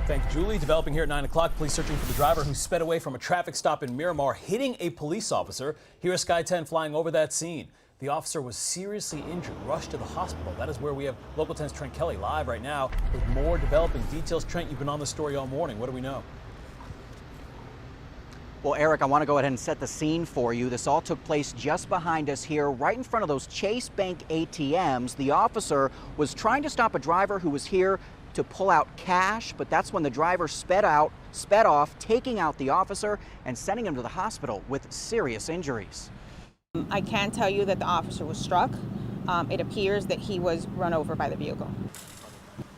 Thank you, Julie. Developing here at 9 o'clock, police searching for the driver who sped away from a traffic stop in Miramar, hitting a police officer. Here is Sky 10 flying over that scene. The officer was seriously injured, rushed to the hospital. That is where we have Local 10's Trent Kelly live right now with more developing details. Trent, you've been on the story all morning. What do we know? Well, Eric, I want to go ahead and set the scene for you. This all took place just behind us here, right in front of those Chase Bank ATMs. The officer was trying to stop a driver who was here to pull out cash, but that's when the driver sped off, taking out the officer and sending him to the hospital with serious injuries. I can tell you that the officer was struck. It appears that he was run over by the vehicle.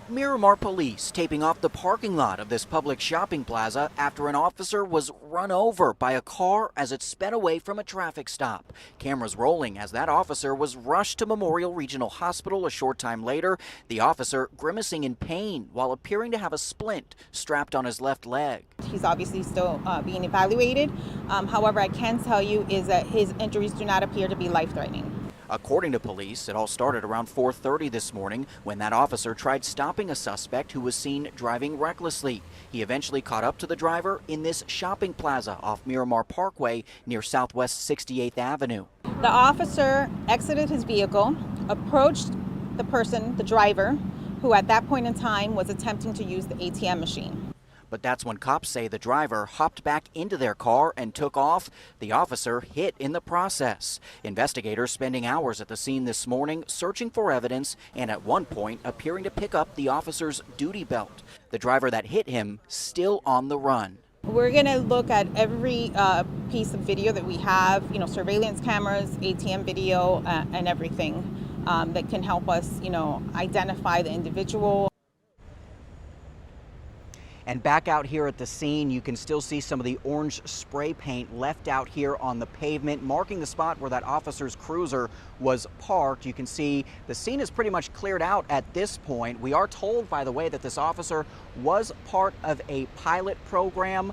Miramar police taping off the parking lot of this public shopping plaza after an officer was run over by a car as it sped away from a traffic stop. Cameras rolling as that officer was rushed to Memorial Regional Hospital a short time later, the officer grimacing in pain while appearing to have a splint strapped on his left leg. He's obviously still being evaluated. However, I can tell you is that his injuries do not appear to be life-threatening. According to police, it all started around 4:30 this morning when that officer tried stopping a suspect who was seen driving recklessly. He eventually caught up to the driver in this shopping plaza off Miramar Parkway near Southwest 68th Avenue. The officer exited his vehicle, approached the driver, who at that point in time was attempting to use the ATM machine. But that's when cops say the driver hopped back into their car and took off. The officer hit in the process. Investigators spending hours at the scene this morning searching for evidence and at one point appearing to pick up the officer's duty belt. The driver that hit him still on the run. We're going to look at every piece of video that we have, surveillance cameras, ATM video, and everything that can help us, identify the individual. And back out here at the scene, you can still see some of the orange spray paint left out here on the pavement, marking the spot where that officer's cruiser was parked. You can see the scene is pretty much cleared out at this point. We are told, by the way, that this officer was part of a pilot program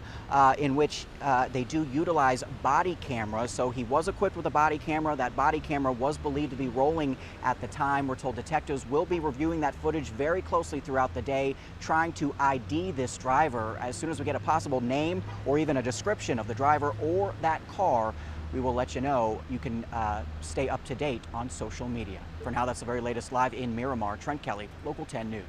in which they do utilize body cameras. So he was equipped with a body camera. That body camera was believed to be rolling at the time. We're told detectives will be reviewing that footage very closely throughout the day, trying to ID this driver. As soon as we get a possible name or even a description of the driver or that car, we will let you know. You can stay up to date on social media. For now, that's the very latest live in Miramar. Trent Kelly, Local 10 News.